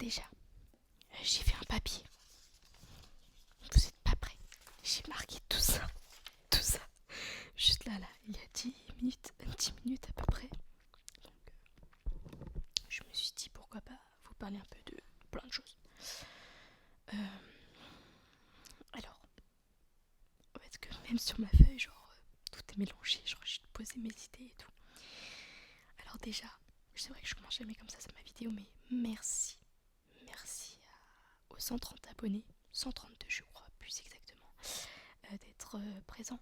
déjà, j'ai fait un papier. Vous êtes pas prêts. J'ai marqué tout ça. Tout ça. Juste là, il y a 10 minutes à peu près. Donc, je me suis dit pourquoi pas vous parler un peu de plein de choses. Alors, en fait, que même sur ma feuille, tout est mélangé. J'ai posé mes idées et tout. Alors déjà, c'est vrai que je commence jamais comme ça ma vidéo, mais merci aux 130 abonnés, 132 je crois, plus exactement, d'être présents.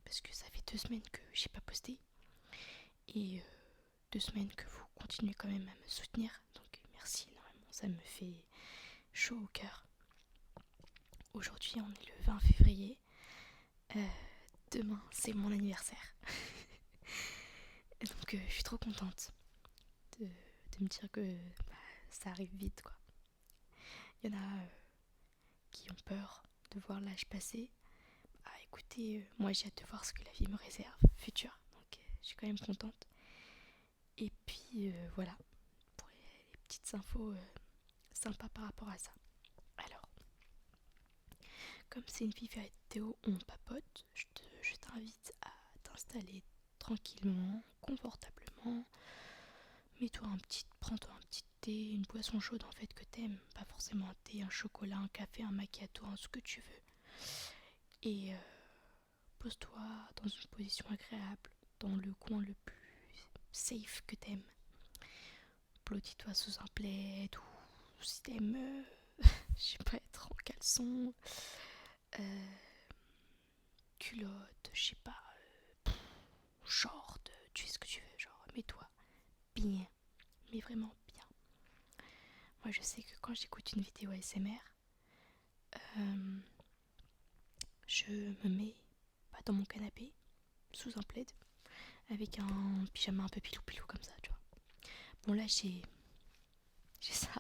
Parce que ça fait 2 semaines que j'ai pas posté. Et 2 semaines que vous continuez quand même à me soutenir. Donc merci énormément, ça me fait chaud au cœur. Aujourd'hui on est le 20 février. Demain c'est mon anniversaire. Donc je suis trop contente de me dire que ça arrive vite quoi. Il y en a qui ont peur de voir l'âge passer. Écoutez, moi j'ai hâte de voir ce que la vie me réserve futur. Donc je suis quand même contente. Et puis voilà, pour les petites infos sympas par rapport à ça. Alors, comme c'est une vidéo où on papote, je t'invite à t'installer tranquillement, confortablement. Prends-toi un petit thé, une boisson chaude en fait que t'aimes. Pas forcément un thé, un chocolat, un café, un macchiato, ce que tu veux. Et pose-toi dans une position agréable, dans le coin le plus safe que t'aimes. Blottis-toi sous un plaid ou si t'aimes, je sais pas, être en caleçon, culotte, je sais pas, short, tu sais ce que tu veux, mets-toi bien, mais vraiment bien. Moi je sais que quand j'écoute une vidéo ASMR, je me mets pas dans mon canapé, sous un plaid, avec un pyjama un peu pilou-pilou comme ça, tu vois. Bon là j'ai ça,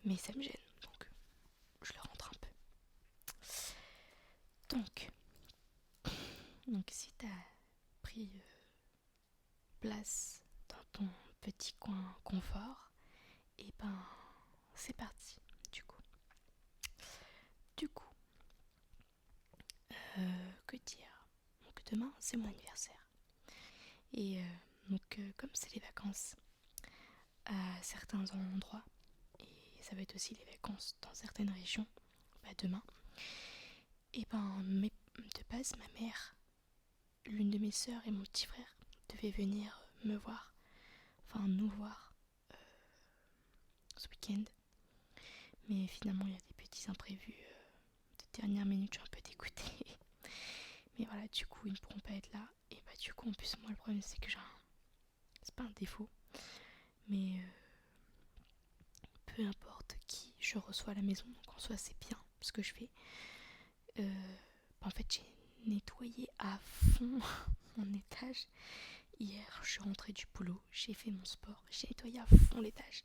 mais ça me gêne, donc je le rentre un peu. Donc si t'as pris place dans ton petit coin confort, et c'est parti du coup que dire, donc demain c'est mon anniversaire et comme c'est les vacances à certains endroits et ça va être aussi les vacances dans certaines régions, demain et de base ma mère, l'une de mes sœurs et mon petit frère devaient venir me voir, nous voir ce week-end. Mais finalement, il y a des petits imprévus de dernière minute, je suis un peu dégoûtée. Mais voilà, du coup, ils ne pourront pas être là. Et du coup, en plus, moi, le problème, c'est que c'est pas un défaut, mais peu importe qui je reçois à la maison, donc en soi, c'est bien ce que je fais. En fait, j'ai nettoyé à fond mon étage. Hier, je suis rentrée du boulot, j'ai fait mon sport, j'ai nettoyé à fond l'étage.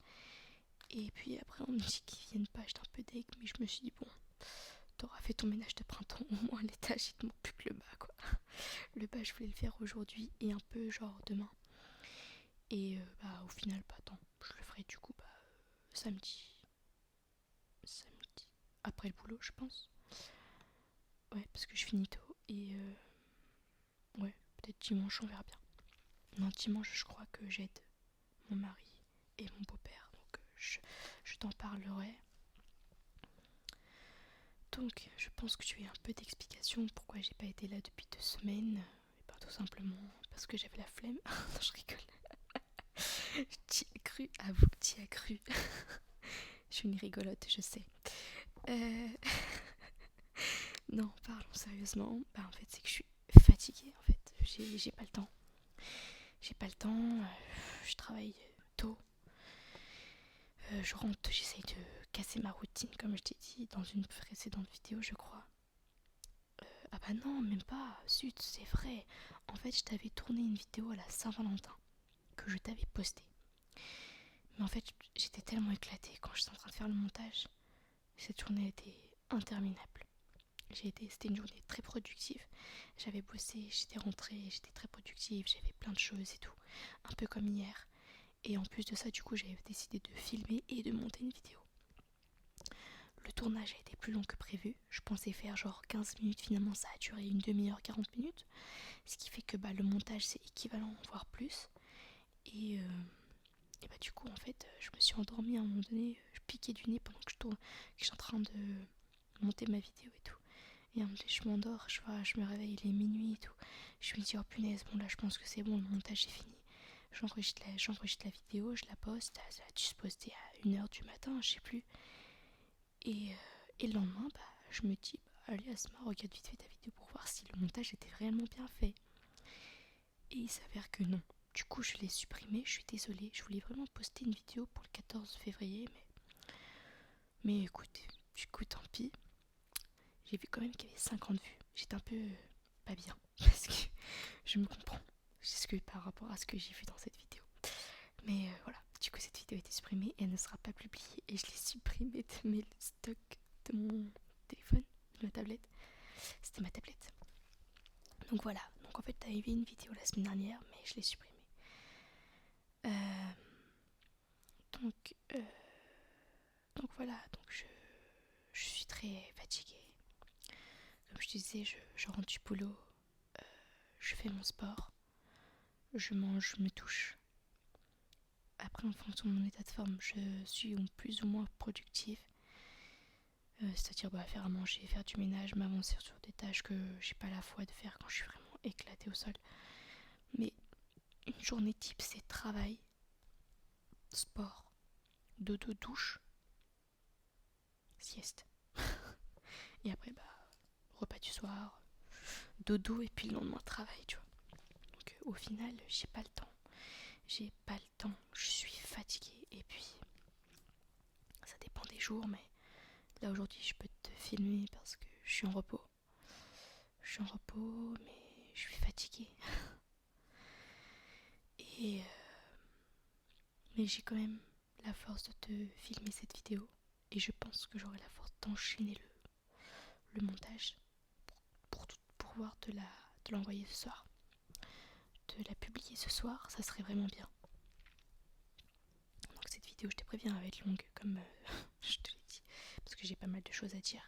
Et puis après, on me dit qu'ils viennent pas, j'étais un peu deg, mais je me suis dit, bon, t'auras fait ton ménage de printemps, au moins l'étage, il te manque plus que le bas, quoi. Le bas, je voulais le faire aujourd'hui et un peu demain. Et au final, pas tant. Je le ferai du coup samedi. Après le boulot, je pense. Ouais, parce que je finis tôt. Et ouais, peut-être dimanche, on verra bien. Non, dimanche, je crois que j'aide mon mari et mon beau-père. Donc je t'en parlerai. Donc je pense que tu as un peu d'explication pourquoi j'ai pas été là depuis 2 semaines. Et tout simplement parce que j'avais la flemme. Non, je rigole. T'y as cru, avoue que t'y as cru. Je suis une rigolote, je sais. Non, parlons sérieusement. En fait, c'est que je suis fatiguée. En fait, j'ai pas le temps. J'ai pas le temps. Je travaille tôt. Je rentre, j'essaye de casser ma routine, comme je t'ai dit dans une précédente vidéo, je crois. Non, même pas. Zut, c'est vrai. En fait, je t'avais tourné une vidéo à la Saint-Valentin que je t'avais postée. Mais en fait, j'étais tellement éclatée quand j'étais en train de faire le montage. Cette journée était interminable. C'était une journée très productive. J'avais bossé, j'étais rentrée, j'étais très productive, j'ai fait plein de choses et tout. Un peu comme hier. Et en plus de ça, du coup, j'avais décidé de filmer et de monter une vidéo. Le tournage a été plus long que prévu. Je pensais faire genre 15 minutes, finalement ça a duré une demi-heure, 40 minutes. Ce qui fait que le montage c'est équivalent, voire plus. Et, du coup, en fait, je me suis endormie à un moment donné. Je piquais du nez pendant que que j'étais en train de monter ma vidéo et tout. Et je m'endors, je me réveille, il est minuit et tout. Je me dis, oh punaise, bon là je pense que c'est bon, le montage est fini. J'enregistre la vidéo, je la poste, ça a dû se poster à 1h du matin, je sais plus. Et le lendemain, je me dis, allez Asma, regarde vite fait ta vidéo pour voir si le montage était réellement bien fait. Et il s'avère que non. Du coup, je l'ai supprimé, je suis désolée. Je voulais vraiment poster une vidéo pour le 14 février, mais écoute, du coup, tant pis. J'ai vu quand même qu'il y avait 50 vues. J'étais un peu pas bien, parce que je me comprends. J'excuse par rapport à ce que j'ai vu dans cette vidéo. Mais voilà, du coup, cette vidéo a été supprimée et elle ne sera pas publiée. Et je l'ai supprimée de mes stocks de mon téléphone, de ma tablette. C'était ma tablette. Donc voilà, donc en fait, t'avais vu une vidéo la semaine dernière, mais je l'ai supprimée. Donc, donc voilà, donc je suis très fatiguée. Comme je te disais, je rentre du boulot, je fais mon sport, je mange, je me touche. Après, en fonction de mon état de forme, je suis plus ou moins productive. C'est-à-dire faire à manger, faire du ménage, m'avancer sur des tâches que j'ai pas la foi de faire quand je suis vraiment éclatée au sol. Mais une journée type, c'est travail, sport, dodo, douche, sieste. Et après, repas du soir, dodo et puis le lendemain travail, tu vois. Donc au final, j'ai pas le temps. Je suis fatiguée et puis ça dépend des jours, mais là aujourd'hui je peux te filmer parce que je suis en repos. Je suis en repos, mais je suis fatiguée. Et mais j'ai quand même la force de te filmer cette vidéo et je pense que j'aurai la force d'enchaîner le montage pour pouvoir te l'envoyer ce soir. De la publier ce soir, ça serait vraiment bien. Donc cette vidéo, je te préviens, elle va être longue comme je te l'ai dit, parce que j'ai pas mal de choses à dire.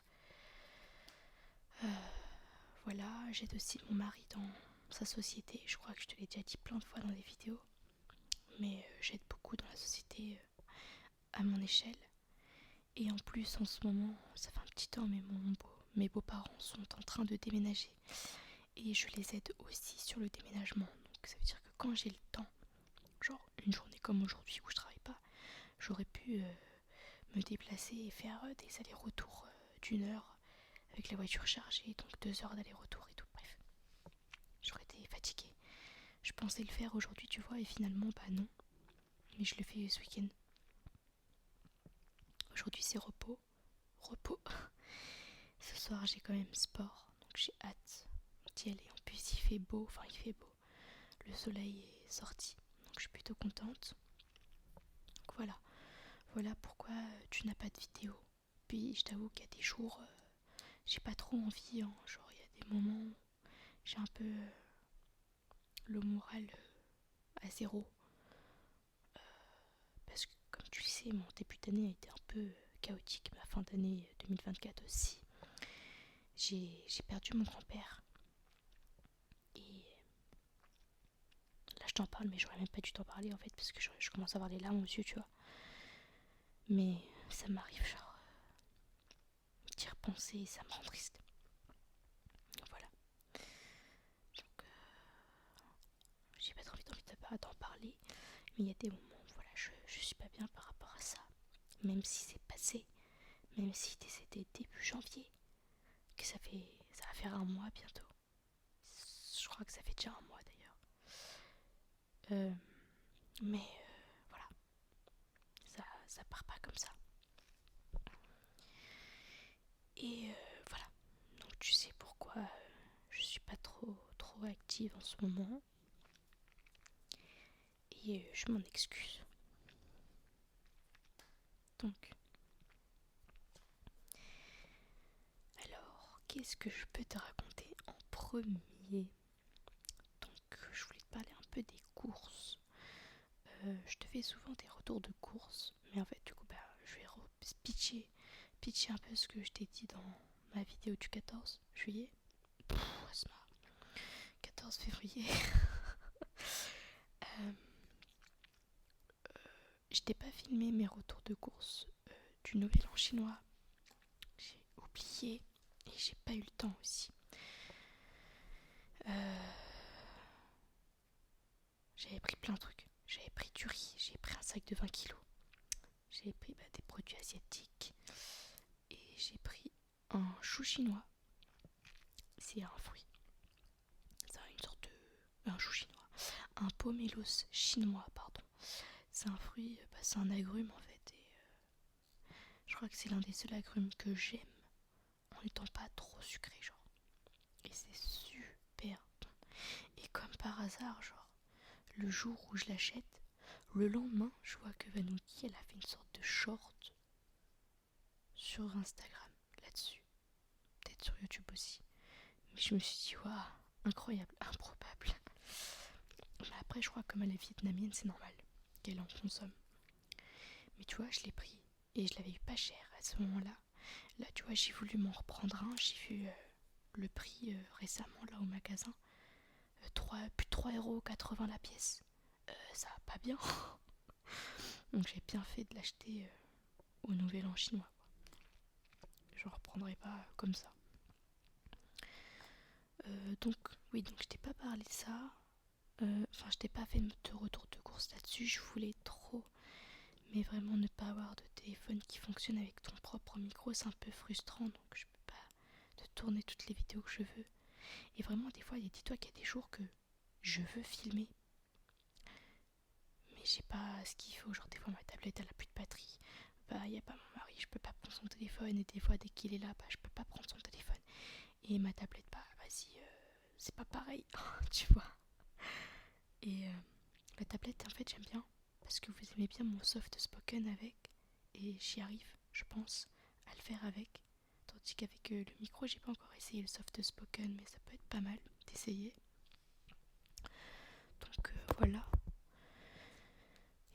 Voilà, j'aide aussi mon mari dans sa société. Je crois que je te l'ai déjà dit plein de fois dans des vidéos, mais j'aide beaucoup dans la société à mon échelle. Et en plus, en ce moment, ça fait un petit temps, mais mes beaux-parents sont en train de déménager. Et je les aide aussi sur le déménagement. Donc ça veut dire que quand j'ai le temps, genre une journée comme aujourd'hui où je travaille pas, j'aurais pu me déplacer et faire des allers-retours d'1 heure avec la voiture chargée, donc 2 heures d'aller-retour et tout. Bref, j'aurais été fatiguée. Je pensais le faire aujourd'hui, tu vois, et finalement, non. Mais je le fais ce week-end. Aujourd'hui, c'est repos. Repos. Ce soir, j'ai quand même sport, donc j'ai hâte d'y aller. En plus, il fait beau. Le soleil est sorti, donc je suis plutôt contente. Donc voilà pourquoi tu n'as pas de vidéo. Puis je t'avoue qu'il y a des jours, j'ai pas trop envie, hein. Genre il y a des moments où j'ai un peu le moral à zéro. Parce que comme tu le sais, mon début d'année a été un peu chaotique, ma fin d'année 2024 aussi. J'ai perdu mon grand-père. Et là je t'en parle, mais j'aurais même pas dû t'en parler en fait, parce que je commence à avoir les larmes aux yeux, tu vois. Mais ça m'arrive, genre, d'y repenser, ça me rend triste. Voilà. Donc, j'ai pas trop envie d'en parler, mais il y a des moments où voilà, je suis pas bien par rapport à ça. Même si c'est passé, même si c'était début janvier, que ça va faire 1 mois bientôt. Je crois que ça fait déjà 1 mois d'ailleurs. Mais voilà, ça part pas comme ça. Et voilà, donc tu sais pourquoi je suis pas trop active en ce moment. Et je m'en excuse. Donc, alors, qu'est-ce que je peux te raconter en premier? Donc, je voulais te parler un peu des courses je te fais souvent des retours de course, mais en fait du coup je vais pitcher un peu ce que je t'ai dit dans ma vidéo du 14 juillet. C'est marrant. 14 février. euh, je t'ai pas filmé mes retours de course du Nouvel An chinois. J'ai oublié et j'ai pas eu le temps aussi. J'avais pris plein de trucs. J'avais pris du riz, j'ai pris un sac de 20 kilos. J'ai pris des produits asiatiques. Et j'ai pris un chou chinois. C'est un fruit. C'est une sorte de... Un chou chinois. Un pomelos chinois, pardon. C'est un fruit, c'est un agrume en fait. Et je crois que c'est l'un des seuls agrumes que j'aime en n'étant pas trop sucré, genre. Et c'est super bon. Et comme par hasard, genre, le jour où je l'achète, le lendemain, je vois que Vanouki, elle a fait une sorte de short sur Instagram là-dessus. Peut-être sur YouTube aussi. Mais je me suis dit, waouh, incroyable, improbable. Mais après, je crois que comme elle est vietnamienne, c'est normal qu'elle en consomme. Mais tu vois, je l'ai pris et je l'avais eu pas cher à ce moment-là. Là, tu vois, j'ai voulu m'en reprendre un. J'ai vu le prix récemment là au magasin. Plus de 3,80€ la pièce. Ça va pas bien. Donc j'ai bien fait de l'acheter au Nouvel An chinois. Je ne reprendrai pas comme ça. Donc je t'ai pas parlé de ça. Je t'ai pas fait de retour de course là-dessus. Je voulais trop, mais vraiment ne pas avoir de téléphone qui fonctionne avec ton propre micro, c'est un peu frustrant. Donc je peux pas te tourner toutes les vidéos que je veux. Et vraiment, des fois, dis-toi qu'il y a des jours que je veux filmer, mais j'ai pas ce qu'il faut. Genre des fois ma tablette elle a plus de batterie. Y a pas mon mari, je peux pas prendre son téléphone. Et des fois dès qu'il est là, je peux pas prendre son téléphone. Et ma tablette, vas-y, c'est pas pareil, tu vois. Et la tablette, en fait, j'aime bien parce que vous aimez bien mon soft spoken avec, et j'y arrive, je pense, à le faire avec. Tandis qu'avec le micro, j'ai pas encore essayé le soft spoken, mais ça peut être pas mal d'essayer. Donc voilà.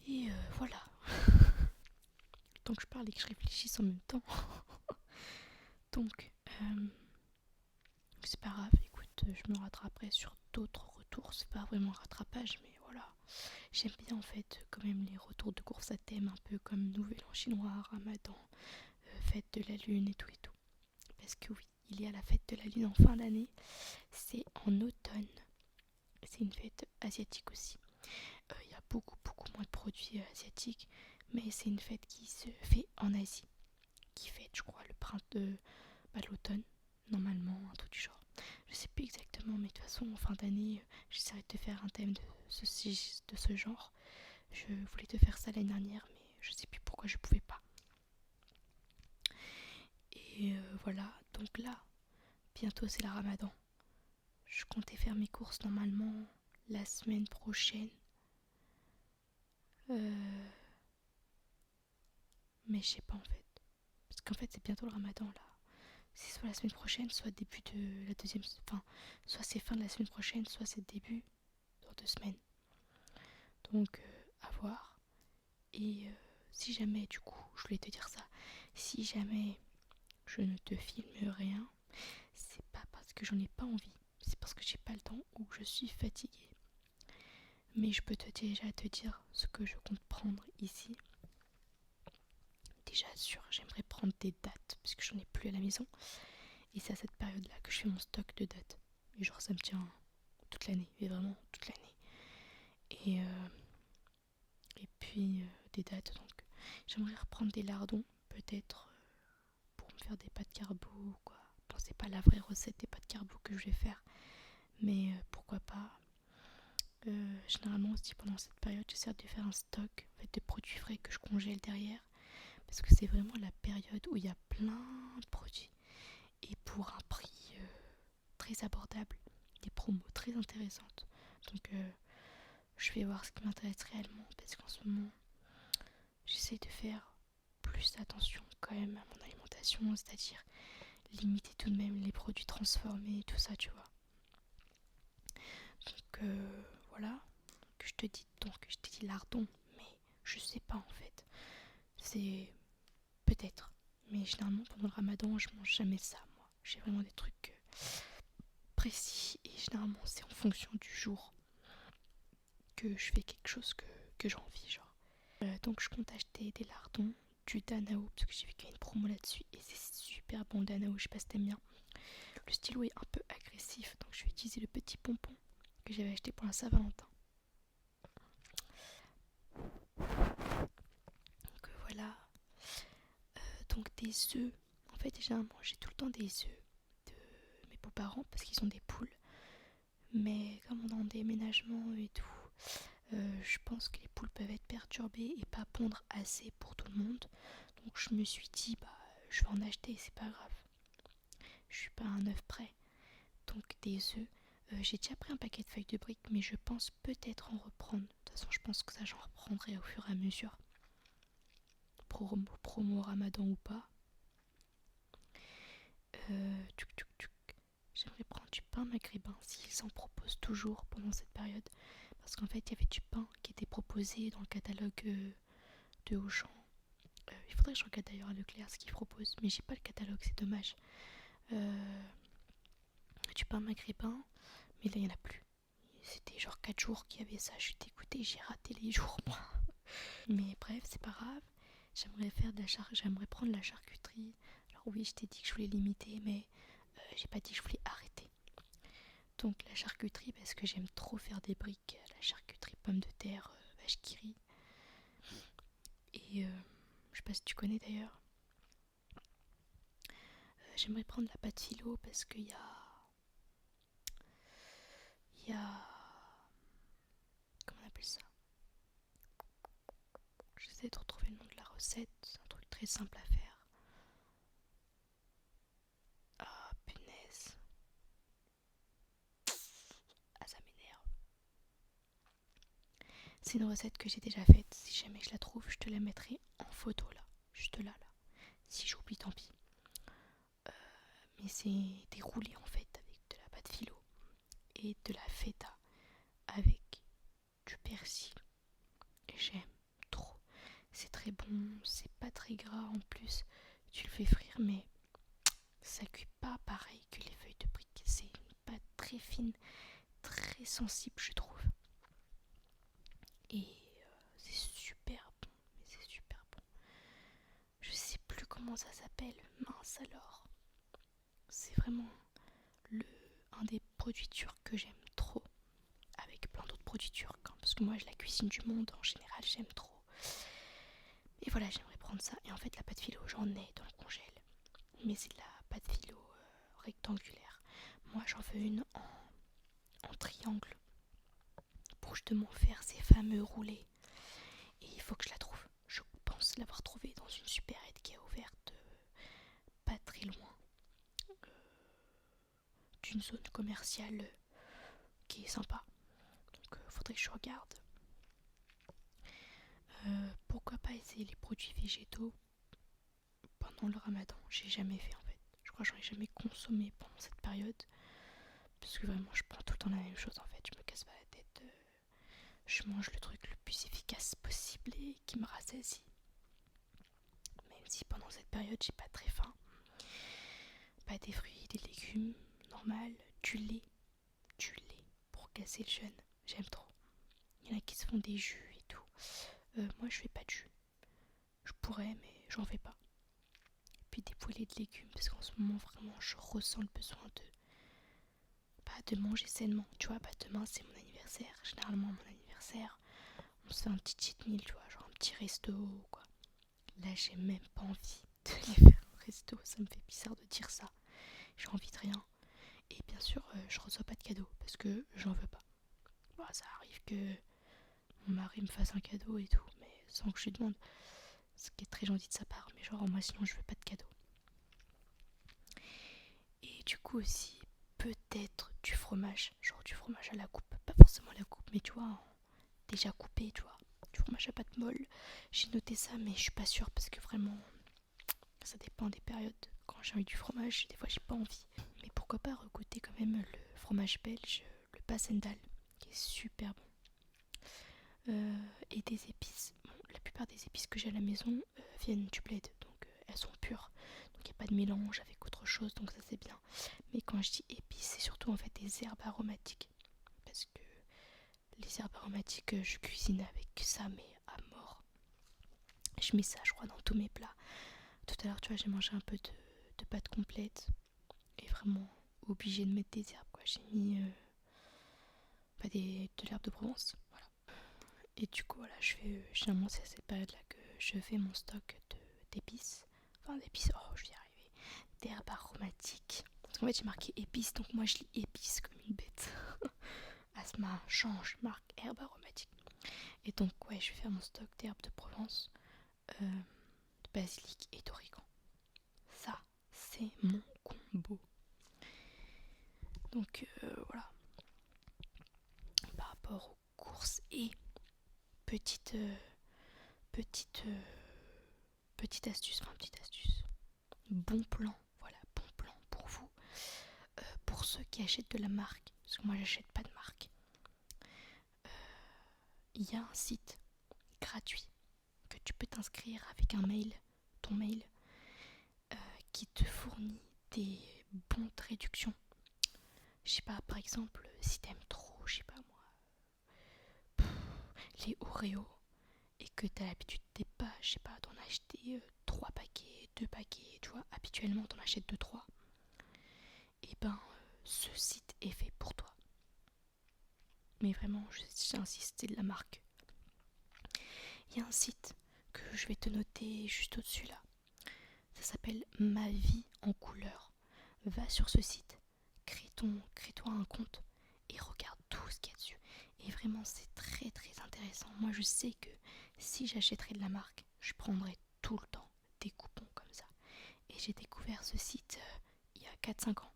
Et voilà. Donc je parle et que je réfléchisse en même temps. Donc c'est pas grave, écoute, je me rattraperai sur d'autres retours. C'est pas vraiment un rattrapage, mais voilà. J'aime bien en fait quand même les retours de course à thème, un peu comme Nouvel An chinois, Ramadan, fête de la lune et tout et tout. Parce que oui, il y a la fête de la lune en fin d'année, c'est en automne. C'est une fête asiatique aussi. Il y a beaucoup moins de produits asiatiques, mais c'est une fête qui se fait en Asie, qui fête je crois le printemps, l'automne, normalement, un truc du genre. Je sais plus exactement, mais de toute façon en fin d'année, j'essaierai de te faire un thème de ce genre. Je voulais te faire ça l'année dernière, mais je sais plus pourquoi je pouvais pas. Et voilà, donc là, bientôt c'est le Ramadan. Je comptais faire mes courses normalement la semaine prochaine. Mais je sais pas en fait. Parce qu'en fait c'est bientôt le Ramadan là. C'est soit la semaine prochaine, soit début de la deuxième... Enfin, soit c'est fin de la semaine prochaine, soit c'est début dans 2 semaines. Donc à voir. Et si jamais, du coup, je voulais te dire ça, si jamais je ne te filme rien, c'est pas parce que j'en ai pas envie, c'est parce que j'ai pas le temps ou que je suis fatiguée. Mais je peux déjà te dire ce que je compte prendre ici. Déjà sûr, j'aimerais prendre des dates parce que j'en ai plus à la maison. Et c'est à cette période-là que je fais mon stock de dates. Et genre ça me tient toute l'année, mais vraiment toute l'année. Et puis des dates, donc j'aimerais reprendre des lardons, peut-être pour me faire des pâtes carbo ou quoi. Bon, c'est pas la vraie recette des pâtes carbo que je vais faire, mais pourquoi pas. Généralement aussi pendant cette période, j'essaie de faire un stock en fait, de produits frais que je congèle derrière, parce que c'est vraiment la période où il y a plein de produits et pour un prix très abordable, des promos très intéressantes. Donc je vais voir ce qui m'intéresse réellement, parce qu'en ce moment j'essaie de faire plus attention quand même à mon alimentation, c'est-à-dire limiter tout de même les produits transformés et tout ça, tu vois. Donc voilà, donc, que je te dis, donc je t'ai dit lardon, mais je sais pas en fait. C'est peut-être, mais généralement pendant le ramadan je mange jamais ça moi. J'ai vraiment des trucs précis et généralement c'est en fonction du jour que je fais quelque chose que j'ai envie genre. Donc je compte acheter des lardons, du Danao parce que j'ai vu qu'il y a une promo là-dessus et c'est super bon le Danao, je sais pas si t'aimes bien. Le stylo est un peu agressif donc je vais utiliser le petit pompon que j'avais acheté pour la Saint-Valentin. Donc voilà. Donc des œufs. En fait généralement j'ai tout le temps des œufs de mes beaux-parents parce qu'ils ont des poules. Mais comme on est en déménagement et tout, je pense que les poules peuvent être perturbées et pas pondre assez pour tout le monde. Donc je me suis dit bah je vais en acheter, c'est pas grave. Je suis pas un œuf près. Donc des œufs. J'ai déjà pris un paquet de feuilles de briques mais je pense peut-être en reprendre. De toute façon je pense que ça j'en reprendrai au fur et à mesure. Promo ramadan ou pas. J'aimerais prendre du pain maghrébin s'ils s'en proposent toujours pendant cette période. Parce qu'en fait, il y avait du pain qui était proposé dans le catalogue de Auchan. Il faudrait que je regarde d'ailleurs à Leclerc ce qu'ils proposent, mais j'ai pas le catalogue, c'est dommage. Du pain maghrébin, mais là il n'y en a plus. C'était genre 4 jours qu'il y avait ça, je suis dégoûtée, j'ai raté les jours moi. Mais bref, c'est pas grave. J'aimerais prendre la charcuterie. Alors oui, je t'ai dit que je voulais limiter, mais j'ai pas dit que je voulais arrêter. Donc la charcuterie, parce que j'aime trop faire des briques, la charcuterie pommes de terre, vache qui rit. Et je sais pas si tu connais d'ailleurs. J'aimerais prendre la pâte philo parce qu'il y a... Comment on appelle ça? J'essaie de retrouver le nom de la recette, c'est un truc très simple à faire. Ah punaise. Ah ça m'énerve. C'est une recette que j'ai déjà faite, si jamais je la trouve, je te la mettrai en photo là, juste là. Si j'oublie, tant pis. Mais c'est des roulés en fait avec de la pâte philo et de la feta avec du persil. Et j'aime trop. C'est très bon, c'est pas très gras en plus. Tu le fais frire, mais ça cuit pas pareil que les feuilles de briques. C'est une pâte très fine, très sensible, je trouve. Et c'est super bon, mais c'est super bon. Je sais plus comment ça s'appelle, mince alors. C'est vraiment un des produits turcs que j'aime trop. Avec plein d'autres produits turcs, hein, parce que moi, la cuisine du monde en général, j'aime trop. Et voilà, j'aimerais prendre ça. Et en fait, la pâte philo, j'en ai dans le congèle. Mais c'est de la pâte philo rectangulaire. Moi, j'en veux une en triangle pour justement faire ces fameux roulés. Et il faut que je la trouve. Je pense l'avoir trouvée dans une supérette qui est ouverte pas très loin d'une zone commerciale qui est sympa. Donc, faudrait que je regarde. Pourquoi pas essayer les produits végétaux pendant le ramadan? J'ai jamais fait en fait. Je crois que j'en ai jamais consommé pendant cette période. Parce que vraiment, je prends tout le temps la même chose en fait. Je me casse pas la tête. Je mange le truc le plus efficace possible et qui me rassasie. Même si pendant cette période, j'ai pas très faim. Pas des fruits, des légumes, normal, du lait pour casser le jeûne. J'aime trop. Il y en a qui se font des jus et tout. Moi, je fais pas de jus. Je pourrais, mais j'en fais pas. Puis des poêlés de légumes, parce qu'en ce moment, vraiment, je ressens le besoin de manger sainement. Tu vois, demain, c'est mon anniversaire. Généralement, mon anniversaire, on se fait un petit cheat meal, tu vois, genre un petit resto ou quoi. Là, j'ai même pas envie de aller faire un resto. Ça me fait bizarre de dire ça. J'ai envie de rien. Et bien sûr, je reçois pas de cadeau parce que j'en veux pas. Bon, ça arrive que mon mari me fasse un cadeau et tout, mais sans que je lui demande. Ce qui est très gentil de sa part, mais genre moi sinon je veux pas de cadeau. Et du coup aussi, peut-être du fromage, genre du fromage à la coupe. Pas forcément à la coupe, mais tu vois, déjà coupé, tu vois. Du fromage à pâte molle. J'ai noté ça, mais je suis pas sûre parce que vraiment, ça dépend des périodes. Quand j'ai envie du fromage, des fois j'ai pas envie. Mais pourquoi pas regoûter quand même le fromage belge, le Passendal, qui est super bon. et des épices. Bon, la plupart des épices que j'ai à la maison viennent du bled, donc elles sont pures. Donc il n'y a pas de mélange avec autre chose, donc ça c'est bien. Mais quand je dis épices, c'est surtout en fait des herbes aromatiques. Parce que les herbes aromatiques, je cuisine avec ça, mais à mort. Je mets ça, je crois, dans tous mes plats. Tout à l'heure, tu vois, j'ai mangé un peu de pâte complète. Et vraiment obligée de mettre des herbes, quoi. J'ai mis de l'herbe de Provence. Voilà. Et du coup, voilà, généralement, c'est à cette période-là que je fais mon stock d'épices. Enfin, d'épices, oh, je vais y arriver. D'herbes aromatiques. Parce qu'en fait, j'ai marqué épices, donc moi, je lis épices comme une bête. Asma, change, marque herbe aromatique. Et donc, ouais, je vais faire mon stock d'herbes de Provence, de basilic et d'origan. Ça, c'est mon combo. Donc, voilà. Par rapport aux courses et petite astuce, bon plan, voilà, bon plan pour vous, pour ceux qui achètent de la marque, parce que moi j'achète pas de marque. Il y a un site gratuit que tu peux t'inscrire avec ton mail, qui te fournit des bons de réduction. Je sais pas, par exemple, si t'aimes trop, je sais pas moi, les Oreos, et que t'as l'habitude je sais pas, d'en acheter 3 paquets, 2 paquets, tu vois, habituellement t'en achètes 2-3, et ben ce site est fait pour toi. Mais vraiment, j'insiste, c'est de la marque. Il y a un site que je vais te noter juste au-dessus là. Ça s'appelle Ma vie en couleur. Va sur ce site, crée-toi un compte et regarde tout ce qu'il y a dessus. Et vraiment, c'est très très intéressant. Moi, je sais que si j'achèterais de la marque, je prendrais tout le temps des coupons comme ça. Et j'ai découvert ce site il y a 4-5 ans.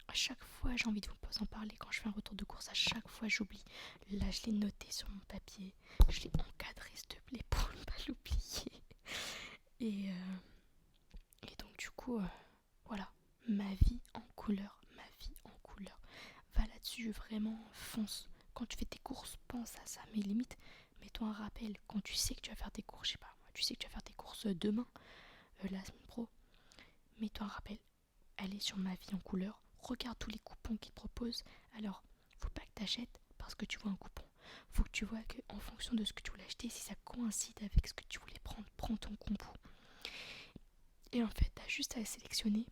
À chaque fois, j'ai envie de vous en parler quand je fais un retour de course. À chaque fois, j'oublie. Là, je l'ai noté sur mon papier. Je l'ai encadré, s'il te plaît, pour ne pas l'oublier. Et donc, du coup, voilà. Ma vie en couleur. Ma vie en couleur. Va là-dessus, vraiment, fonce. Quand tu fais tes courses, pense à ça. Mais limite, mets-toi un rappel. Quand tu sais que tu vas faire tes courses, je sais pas moi, tu sais que tu vas faire tes courses demain, la semaine pro, mets-toi un rappel. Allez sur Ma vie en couleur, regarde tous les coupons qu'ils te proposent. Alors, faut pas que tu achètes parce que tu vois un coupon. Faut que tu vois qu'en fonction de ce que tu voulais acheter, si ça coïncide avec ce que tu voulais prendre, prends ton combo. Et en fait, tu as juste à sélectionner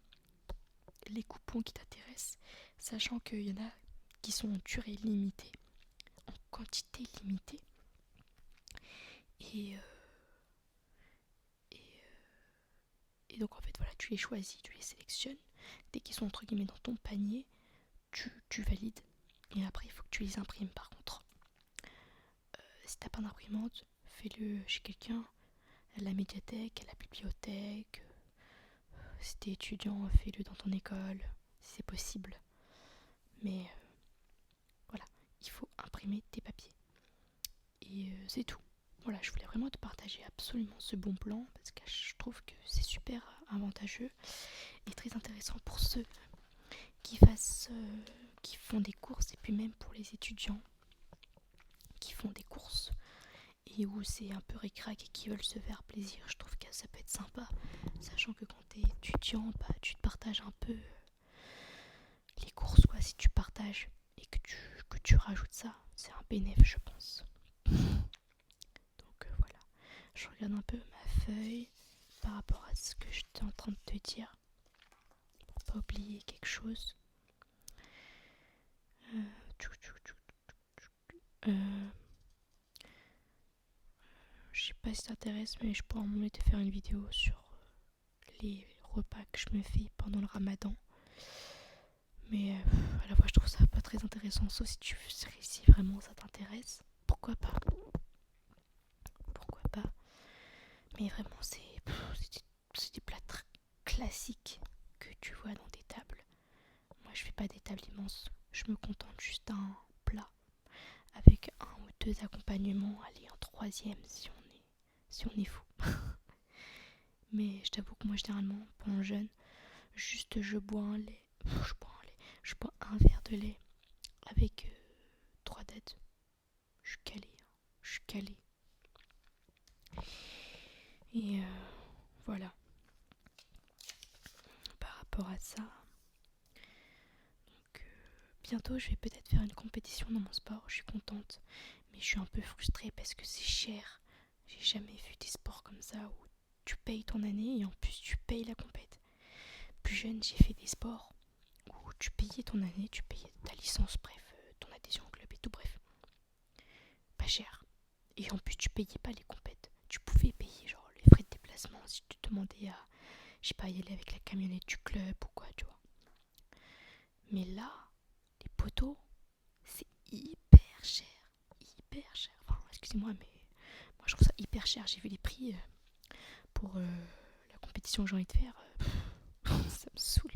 les coupons qui t'intéressent, sachant qu'il y en a qui sont en durée limitée, en quantité limitée. Et, et donc en fait, voilà, tu les choisis, tu les sélectionnes. Dès qu'ils sont entre guillemets dans ton panier, tu valides. Et après, il faut que tu les imprimes par contre. Si t'as pas d'imprimante, fais-le chez quelqu'un, à la médiathèque, à la bibliothèque. Si t'es étudiant, fais-le dans ton école, si c'est possible. Mais voilà, il faut imprimer tes papiers. Et c'est tout. Voilà, je voulais vraiment te partager absolument ce bon plan parce que je trouve que c'est super avantageux et très intéressant pour ceux qui font des courses, et puis même pour les étudiants qui font des courses et où c'est un peu ric-rac et qui veulent se faire plaisir. Je trouve que ça peut être sympa, sachant que quand t'es étudiant, bah, tu te partages un peu les courses, quoi. Si tu partages et que tu rajoutes ça, c'est un bénéfice, je pense. Donc voilà, je regarde un peu ma feuille par rapport à ce que j'étais en train de te dire pour pas oublier quelque chose. Je sais pas si ça t'intéresse, mais je pourrais en te faire une vidéo sur les repas que je me fais pendant le ramadan. Mais à la fois, je trouve ça pas très intéressant, sauf si vraiment ça t'intéresse. Pourquoi pas? Pourquoi pas? Mais vraiment, c'est des plats classiques que tu vois dans des tables. Moi, je fais pas des tables immenses. Je me contente juste d'un plat avec un ou deux accompagnements. Allez, un troisième si on est fou. Mais je t'avoue que moi, généralement, pendant le jeûne, juste je bois un lait. Je bois un verre de lait avec 3 dattes. Je suis calée. je suis calée. Et voilà. Par rapport à ça, donc, bientôt je vais peut-être faire une compétition dans mon sport, je suis contente. Mais je suis un peu frustrée parce que c'est cher. J'ai jamais vu des sports comme ça où tu payes ton année et en plus tu payes la compète. Plus jeune, j'ai fait des sports où tu payais ton année, tu payais ta licence, bref, ton adhésion au club et tout, bref. Pas cher. Et en plus, tu payais pas les compètes. Tu pouvais payer genre les frais de déplacement si tu demandais à, je sais pas, y aller avec la camionnette du club ou quoi, tu vois. Mais là, les poteaux, c'est hyper cher. Hyper cher. Enfin, excusez-moi, mais moi je trouve ça hyper cher. J'ai vu les prix pour la compétition que j'ai envie de faire. Ça me saoule.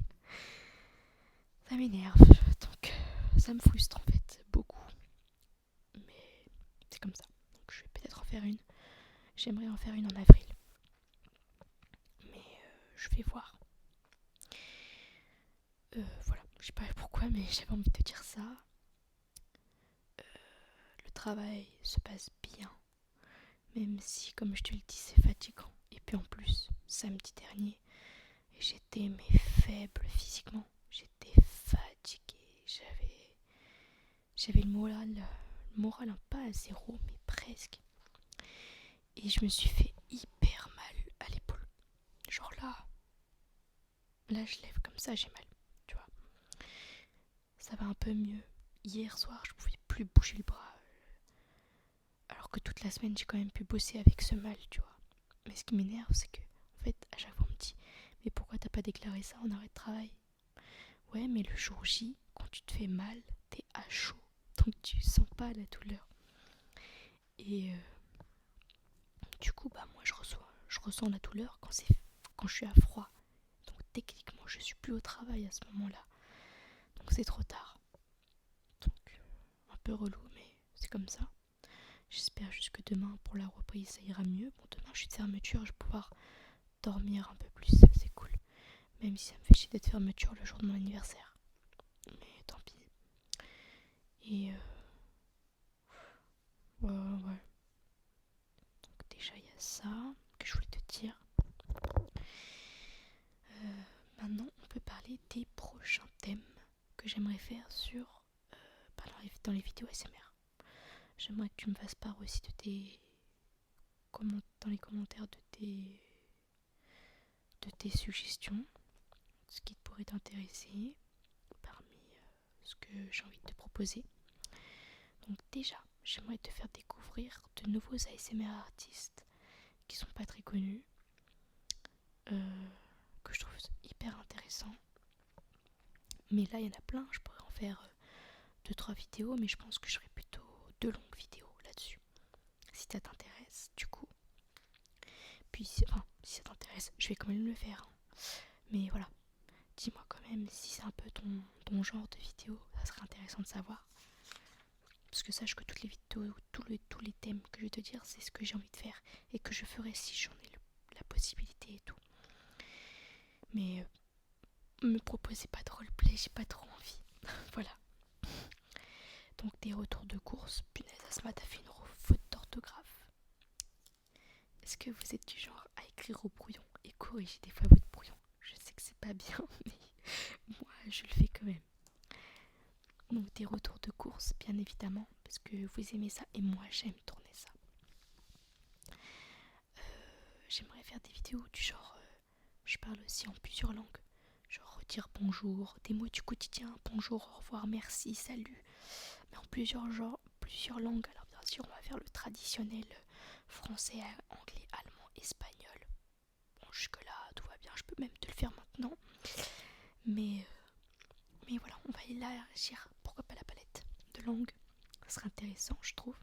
Ça m'énerve. Donc, ça me frustre en fait, beaucoup. Mais c'est comme ça. Donc, je vais peut-être en faire une. J'aimerais en faire une en avril. Mais je vais voir. Voilà, je sais pas pourquoi, mais j'avais envie de te dire ça. Le travail se passe bien, même si, comme je te le dis, c'est fatigant. Et puis en plus, samedi dernier, j'étais mais faible physiquement. J'étais fatiguée. J'avais le moral pas à zéro, mais presque. Et je me suis fait hyper mal à l'épaule. Genre là je lève comme ça, j'ai mal, tu vois. Ça va un peu mieux. Hier soir, je pouvais plus bouger le bras. Alors que toute la semaine, j'ai quand même pu bosser avec ce mal, tu vois. Mais ce qui m'énerve, c'est que, en fait, à chaque fois, on me dit mais pourquoi t'as pas déclaré ça en arrêt de travail? Ouais, mais le jour J, quand tu te fais mal, t'es à chaud. Donc tu sens pas la douleur. Et du coup, bah moi, je ressens la douleur quand je suis à froid. Donc techniquement, je suis plus au travail à ce moment-là. Donc c'est trop tard. Donc un peu relou, mais c'est comme ça. J'espère juste que demain, pour la reprise, ça ira mieux. Bon, demain, je suis de fermeture, je vais pouvoir dormir un peu plus, c'est cool. Même si ça me fait chier d'être fermeture le jour de mon anniversaire. Mais tant pis. Et ouais. Donc déjà, il y a ça que je voulais te dire. Maintenant, on peut parler des prochains thèmes que j'aimerais faire dans les vidéos SMR. J'aimerais que tu me fasses part aussi dans les commentaires de tes suggestions, ce qui pourrait t'intéresser parmi ce que j'ai envie de te proposer. Donc déjà, j'aimerais te faire découvrir de nouveaux ASMR artistes qui sont pas très connus, que je trouve hyper intéressants. Mais là, il y en a plein, je pourrais en faire 2-3 vidéos, mais je pense que je ferai plutôt 2 longues vidéos là-dessus. Si ça t'intéresse, du coup. Puis, si ça t'intéresse, je vais quand même le faire. Hein. Mais voilà, dis-moi quand même si c'est un peu ton genre de vidéo, ça serait intéressant de savoir. Parce que sache que toutes les vidéos, tous les thèmes que je vais te dire, c'est ce que j'ai envie de faire et que je ferai si j'en ai la possibilité et tout. Mais me proposez pas de roleplay, j'ai pas trop envie. Voilà. Donc des retours de course, punaise, Asma, t'as fait une faute d'orthographe. Est-ce que vous êtes du genre à écrire au brouillon et corriger des fois votre brouillon? Je sais que c'est pas bien, mais moi je le fais quand même. Donc des retours de course, bien évidemment, parce que vous aimez ça et moi j'aime tourner ça. J'aimerais faire des vidéos du genre, je parle aussi en plusieurs langues. Genre dire bonjour, des mots du quotidien, bonjour, au revoir, merci, salut. Mais en plusieurs langues. Alors bien sûr, on va faire le traditionnel français, anglais, allemand, espagnol. Bon, jusque là, tout va bien. Je peux même te le faire maintenant. Mais voilà, on va élargir, pourquoi pas la palette de langues. Ça serait intéressant, je trouve.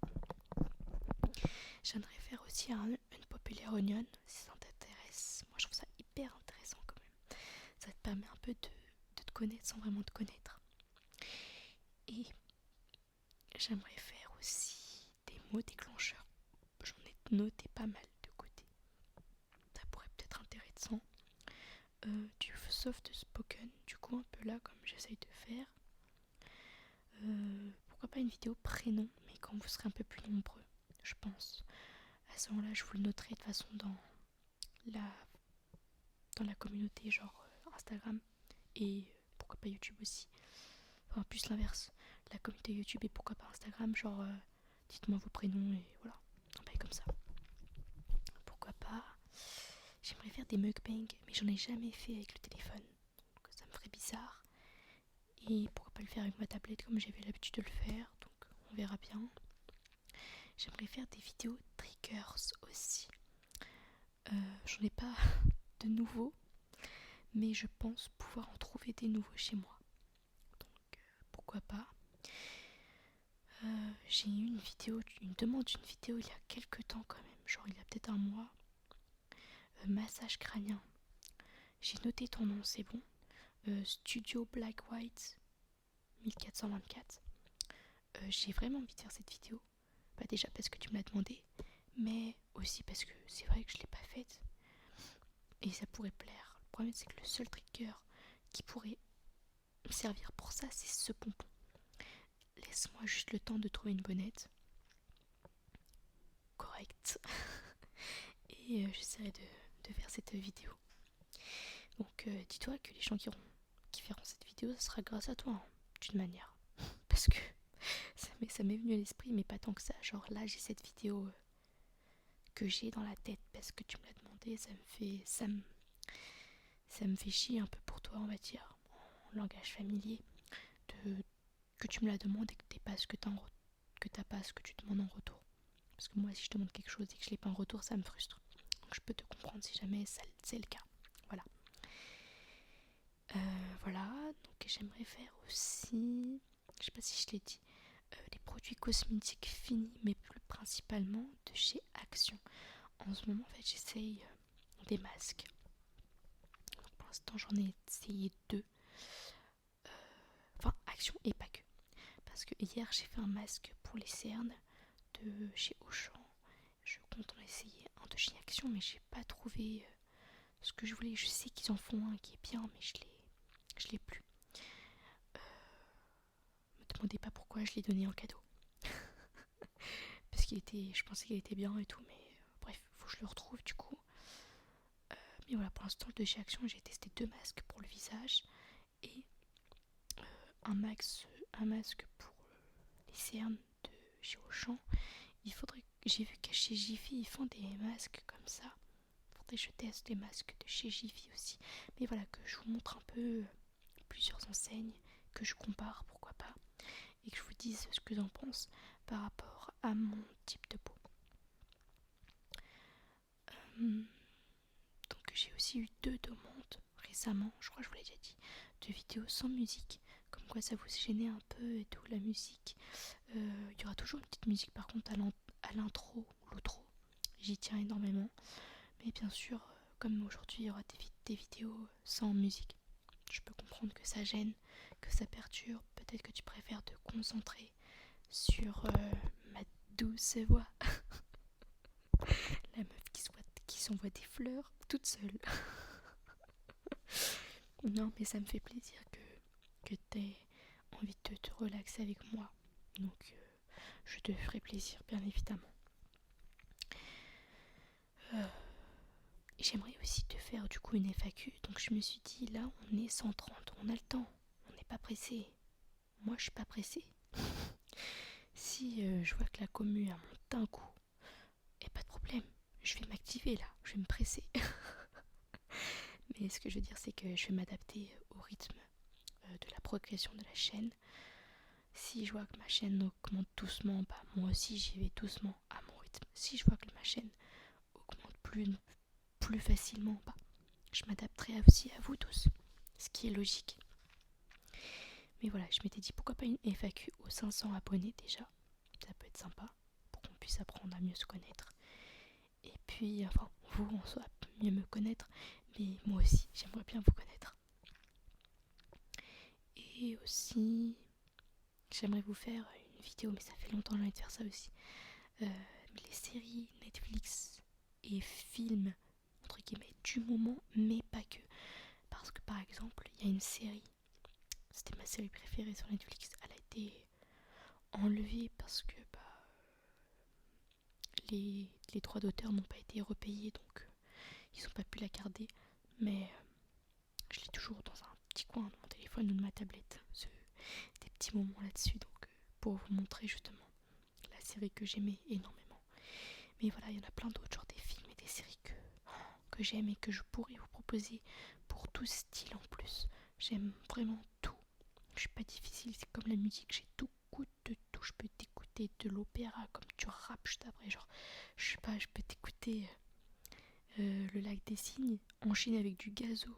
J'aimerais faire aussi une populaire onion, si ça t'intéresse. Moi, je trouve ça hyper intéressant quand même. Ça te permet un peu de te connaître sans vraiment te connaître. Et j'aimerais faire aussi des mots déclencheurs. J'en ai noté pas mal de côté. Ça pourrait peut-être intéressant. Du soft spoken, du coup un peu là comme j'essaye de faire. Pourquoi pas une vidéo prénom, mais quand vous serez un peu plus nombreux. je pense. À ce moment-là, je vous le noterai de toute façon la, dans la communauté, genre Instagram et pourquoi pas YouTube aussi. Enfin, plus l'inverse, la communauté YouTube et pourquoi pas Instagram, genre dites-moi vos prénoms et voilà, un bail comme ça. Pourquoi pas. J'aimerais faire des mukbangs, mais j'en ai jamais fait avec le téléphone, donc ça me ferait bizarre. Et pourquoi pas le faire avec ma tablette comme j'avais l'habitude de le faire, donc on verra bien. J'aimerais faire des vidéos triggers aussi. J'en ai pas de nouveaux, mais je pense pouvoir en trouver des nouveaux chez moi. Donc pourquoi pas. J'ai eu une demande d'une vidéo il y a quelques temps quand même, genre il y a peut-être un mois. Massage crânien. J'ai noté ton nom, c'est bon. Studio Black White 1424. J'ai vraiment envie de faire cette vidéo. Pas déjà parce que tu me l'as demandé, mais aussi parce que c'est vrai que je l'ai pas faite. Et ça pourrait plaire. Le problème c'est que le seul trigger qui pourrait me servir pour ça, c'est ce pompon. Laisse-moi juste le temps de trouver une bonnette correcte. Et j'essaierai de faire cette vidéo. Donc dis-toi que les gens qui verront cette vidéo, ça sera grâce à toi, hein, d'une manière. Parce que ça m'est venu à l'esprit, mais pas tant que ça. Genre là, j'ai cette vidéo que j'ai dans la tête parce que tu me l'as demandé. Ça me fait chier un peu pour toi, on va dire, en langage familier, que tu me la demandes et que t'as pas ce que pas ce que tu demandes en retour. Parce que moi, si je demande quelque chose et que je l'ai pas en retour, ça me frustre. Donc je peux te comprendre si jamais c'est le cas. Voilà. Voilà, donc j'aimerais faire aussi, je sais pas si je l'ai dit, les produits cosmétiques finis, mais plus principalement de chez Action. En ce moment, en fait, j'essaye des masques. Donc, pour l'instant, j'en ai essayé 2. Enfin, Action et pas que. Parce que hier, j'ai fait un masque pour les cernes de chez Auchan. Je compte en essayer un de chez Action, mais j'ai pas trouvé ce que je voulais. Je sais qu'ils en font un qui est bien, mais je l'ai plus. Me demandez pas pourquoi je l'ai donné en cadeau. Parce je pensais qu'il était bien et tout, mais bref, faut que je le retrouve du coup. Mais voilà, pour l'instant, de chez Action, j'ai testé 2 masques pour le visage et un masque pour les cernes de chez Auchan. J'ai vu qu'à chez Jiffy, ils font des masques comme ça. Il faudrait que je teste les masques de chez Jiffy aussi. Mais voilà, que je vous montre un peu plusieurs enseignes, que je compare, pourquoi pas, et que je vous dise ce que j'en pense par rapport à mon type de peau. Donc j'ai aussi eu 2 demandes récemment, je crois que je vous l'ai déjà dit, de vidéos sans musique, comme quoi ça vous gênait un peu et tout, la musique. Il y aura toujours une petite musique par contre à l'intro ou l'outro, j'y tiens énormément, mais bien sûr, comme aujourd'hui il y aura des vidéos sans musique. Je peux comprendre que ça gêne, que ça perturbe, peut-être que tu préfères te concentrer sur ma douce voix. La meuf qui s'envoie des fleurs toute seule. Non, mais ça me fait plaisir que t'aies envie de te relaxer avec moi. Donc, je te ferai plaisir, bien évidemment. J'aimerais aussi te faire du coup une FAQ. Donc, je me suis dit, là, on est 130, on a le temps. On n'est pas pressé. Moi, je suis pas pressée. Si je vois que la commu a monté d'un coup, et pas de problème. Je vais m'activer là, je vais me presser. Mais ce que je veux dire, c'est que je vais m'adapter au rythme de la progression de la chaîne. Si je vois que ma chaîne augmente doucement, bah moi aussi j'y vais doucement à mon rythme. Si je vois que ma chaîne augmente plus facilement, bah je m'adapterai aussi à vous tous, ce qui est logique. Mais voilà, je m'étais dit pourquoi pas une FAQ aux 500 abonnés déjà, ça peut être sympa pour qu'on puisse apprendre à mieux se connaître. Et puis, enfin, vous en soi, mieux me connaître, mais moi aussi, j'aimerais bien vous connaître. Et aussi, j'aimerais vous faire une vidéo, mais ça fait longtemps que j'ai envie de faire ça aussi. Les séries Netflix et films, entre guillemets, du moment, mais pas que. Parce que par exemple, il y a une série, c'était ma série préférée sur Netflix, elle a été enlevée parce que les droits d'auteur n'ont pas été repayés, donc ils n'ont pas pu la garder. Mais je l'ai toujours dans un petit coin de mon téléphone ou de ma tablette, des petits moments là-dessus, donc pour vous montrer justement la série que j'aimais énormément. Mais voilà, il y en a plein d'autres, genre des films et des séries que j'aime et que je pourrais vous proposer pour tout style en plus. J'aime vraiment tout. Je suis pas difficile, c'est comme la musique, j'ai tout goût de tout. Je peux t'écouter de l'opéra comme du rap juste après, genre je sais pas, je peux t'écouter le lac des cygnes enchaîné avec du gazo,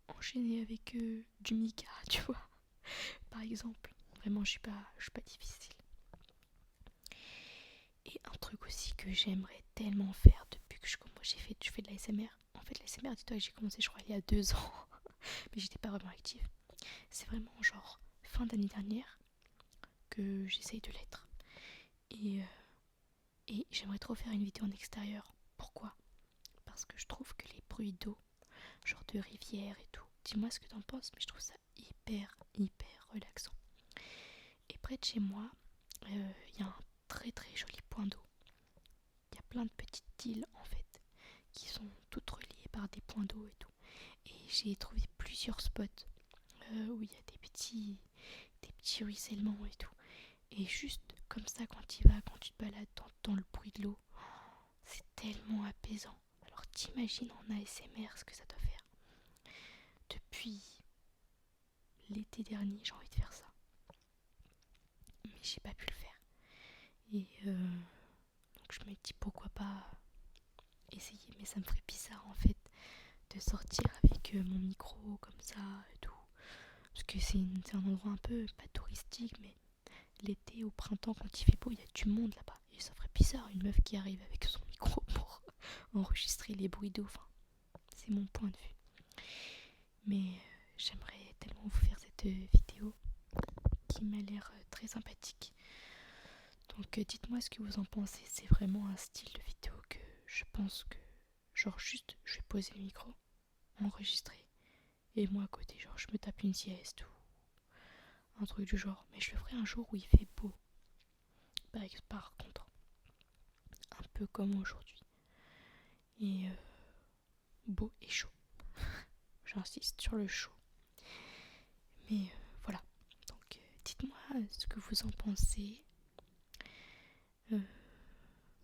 enchaîné avec du Mika, tu vois, par exemple. Vraiment, je suis pas difficile. Et un truc aussi que j'aimerais tellement faire depuis que je fais de l'ASMR. En fait, l'ASMR, dis-toi que j'ai commencé, je crois, il y a 2 ans, mais j'étais pas vraiment active. C'est vraiment genre fin d'année dernière que j'essaye de l'être. Et j'aimerais trop faire une vidéo en extérieur. Pourquoi ? Parce que je trouve que les bruits d'eau, genre de rivière et tout, dis-moi ce que t'en penses, mais je trouve ça hyper relaxant. Et près de chez moi, il y a un très très joli point d'eau. Il y a plein de petites îles en fait, qui sont toutes reliées par des points d'eau et tout. Et j'ai trouvé plusieurs spots où il y a des petits ruissellements et tout. Et juste comme ça, quand tu te balades dans le bruit de l'eau, c'est tellement apaisant. Alors t'imagines en ASMR ce que ça doit faire. Depuis l'été dernier, j'ai envie de faire ça. Mais j'ai pas pu le faire. Et donc je me dis pourquoi pas essayer. Mais ça me ferait bizarre en fait de sortir avec mon micro comme ça et tout. Parce que c'est un endroit un peu, pas touristique, mais l'été, au printemps, quand il fait beau, il y a du monde là-bas. Et ça ferait bizarre une meuf qui arrive avec son micro pour enregistrer les bruits d'eau. Enfin, c'est mon point de vue. Mais j'aimerais tellement vous faire cette vidéo qui m'a l'air très sympathique. Donc dites-moi ce que vous en pensez. C'est vraiment un style de vidéo que je pense que, genre juste, je vais poser le micro, enregistrer, et moi à côté, genre je me tape une sieste ou un truc du genre. Mais je le ferai un jour où il fait beau. Par contre, un peu comme aujourd'hui. Et beau et chaud. J'insiste sur le chaud. Mais voilà. Donc dites-moi ce que vous en pensez.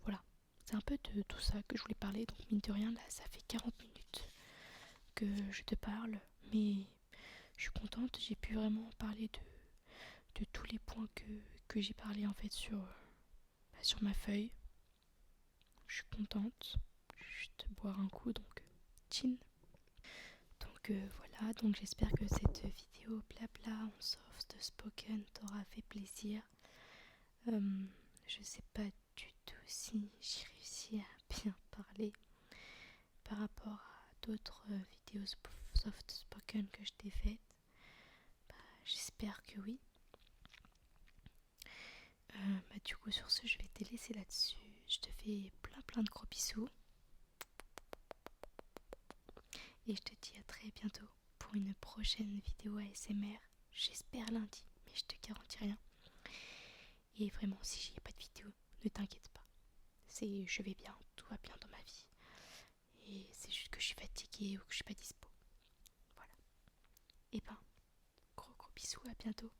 Voilà. C'est un peu de tout ça que je voulais parler. Donc mine de rien, là, ça fait 40 minutes que je te parle. Mais je suis contente. J'ai pu vraiment parler de tous les points que j'ai parlé en fait sur ma feuille. Je suis contente. Je vais juste boire un coup. Donc, chin. Donc voilà, donc j'espère que cette vidéo blabla en soft spoken t'aura fait plaisir. Je sais pas du tout si j'ai réussi à bien parler par rapport à d'autres vidéos soft spoken que je t'ai faites. Bah, j'espère que oui. Du coup sur ce je vais te laisser là-dessus. Je te fais plein de gros bisous. Et je te dis à très bientôt pour une prochaine vidéo ASMR. J'espère lundi, mais je te garantis rien. Et vraiment, si j'ai pas de vidéo, ne t'inquiète pas. Je vais bien, tout va bien dans ma vie. Et c'est juste que je suis fatiguée ou que je suis pas dispo. Voilà. Et ben, gros bisous, à bientôt.